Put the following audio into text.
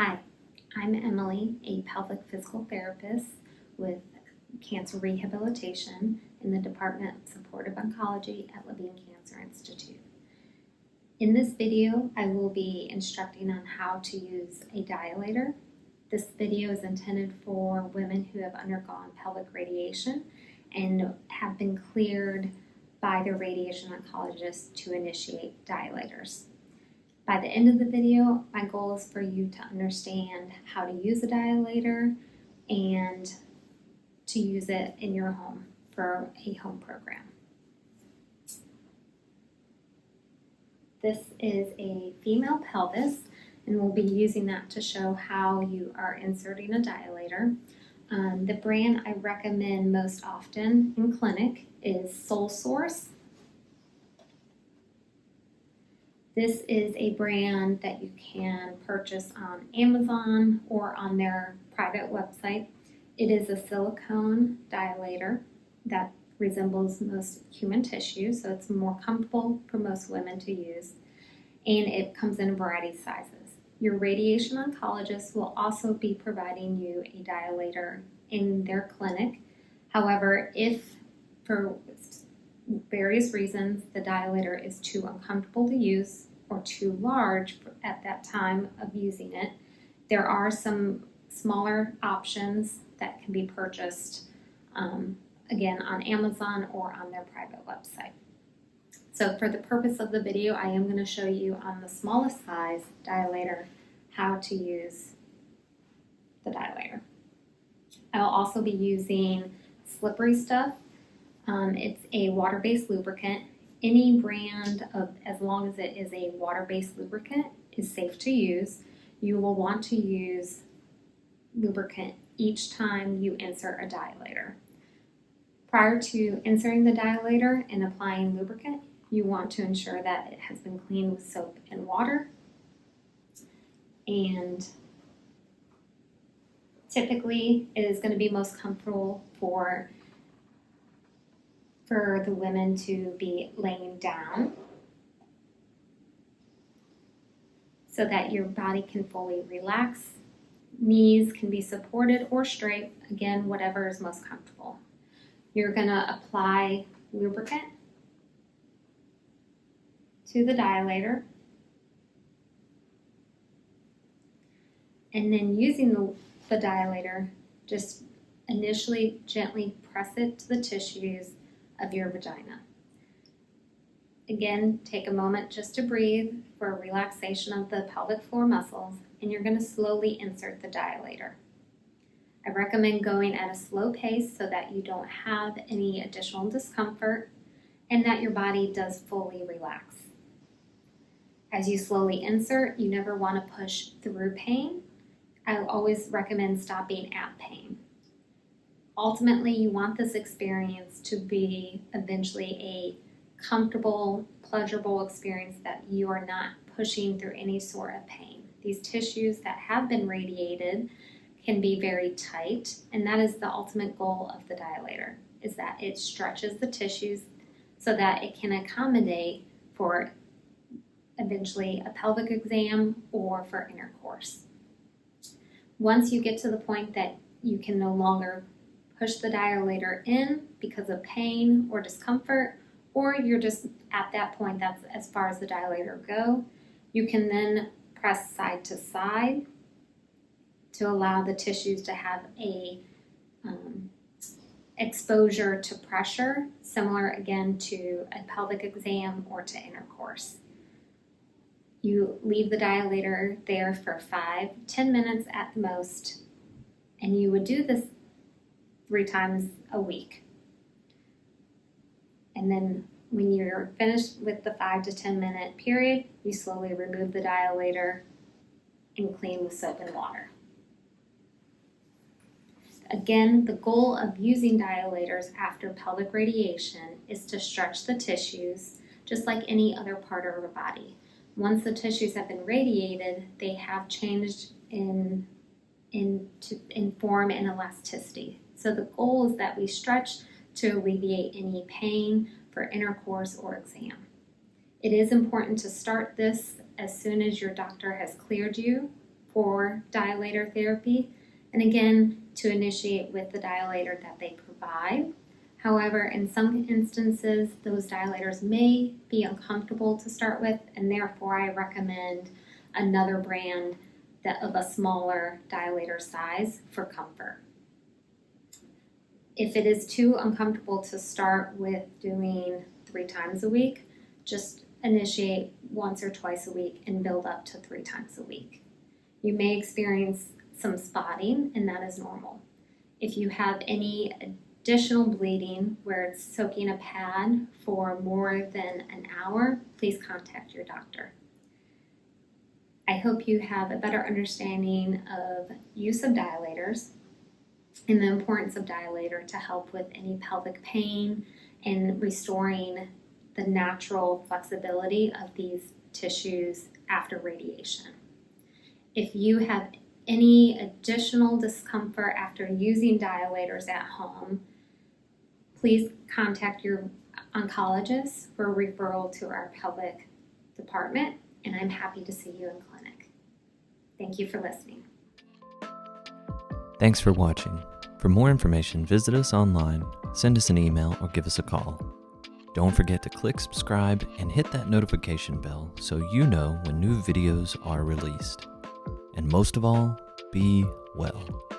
Hi, I'm Emily, a pelvic physical therapist with cancer rehabilitation in the Department of Supportive Oncology at Levine Cancer Institute. In this video, I will be instructing on how to use a dilator. This video is intended for women who have undergone pelvic radiation and have been cleared by their radiation oncologist to initiate dilators. By the end of the video, my goal is for you to understand how to use a dilator and to use it in your home for a home program. This is a female pelvis, and we'll be using that to show how you are inserting a dilator. The brand I recommend most often in clinic is Sole Source. This is a brand that you can purchase on Amazon or on their private website. It is a silicone dilator that resembles most human tissue, so it's more comfortable for most women to use, and it comes in a variety of sizes. Your radiation oncologist will also be providing you a dilator in their clinic. However, if for various reasons the dilator is too uncomfortable to use or too large at that time of using it, there are some smaller options that can be purchased again on Amazon or on their private website. So for the purpose of the video, I am going to show you on the smallest size dilator how to use the dilator. I'll also be using Slippery Stuff. It's a water-based lubricant. Any brand of, as long as it is a water-based lubricant, is safe to use. You will want to use lubricant each time you insert a dilator. Prior to inserting the dilator and applying lubricant, you want to ensure that it has been cleaned with soap and water. And typically, it is going to be most comfortable for the women to be laying down so that your body can fully relax. Knees can be supported or straight, again, whatever is most comfortable. You're going to apply lubricant to the dilator, and then using the dilator, just initially gently press it to the tissues of your vagina. Again, take a moment just to breathe for a relaxation of the pelvic floor muscles, and you're going to slowly insert the dilator. I recommend going at a slow pace so that you don't have any additional discomfort and that your body does fully relax. As you slowly insert, you never want to push through pain. I always recommend stopping at pain. Ultimately, you want this experience to be eventually a comfortable, pleasurable experience that you are not pushing through any sort of pain. These tissues that have been radiated can be very tight, and that is the ultimate goal of the dilator, is that it stretches the tissues so that it can accommodate for eventually a pelvic exam or for intercourse. Once you get to the point that you can no longer push the dilator in because of pain or discomfort, or you're just at that point, that's as far as the dilator go, you can then press side to side to allow the tissues to have a exposure to pressure, similar again to a pelvic exam or to intercourse. You leave the dilator there for 5-10 minutes at the most, and you would do this 3 times a week. And then when you're finished with the 5 to 10 minute period, you slowly remove the dilator and clean with soap and water. Again, the goal of using dilators after pelvic radiation is to stretch the tissues just like any other part of our body. Once the tissues have been radiated, they have changed in form and elasticity. So the goal is that we stretch to alleviate any pain for intercourse or exam. It is important to start this as soon as your doctor has cleared you for dilator therapy, and again, to initiate with the dilator that they provide. However, in some instances, those dilators may be uncomfortable to start with, and therefore I recommend another brand of a smaller dilator size for comfort. If it is too uncomfortable to start with doing 3 times a week, just initiate once or twice a week and build up to 3 times a week. You may experience some spotting, and that is normal. If you have any additional bleeding where it's soaking a pad for more than an hour, please contact your doctor. I hope you have a better understanding of use of dilators and the importance of dilator to help with any pelvic pain and restoring the natural flexibility of these tissues after radiation. If you have any additional discomfort after using dilators at home, please contact your oncologist for a referral to our pelvic department, and I'm happy to see you in clinic. Thank you for listening. Thanks for watching. For more information, visit us online, send us an email, or give us a call. Don't forget to click subscribe and hit that notification bell so you know when new videos are released. And most of all, be well.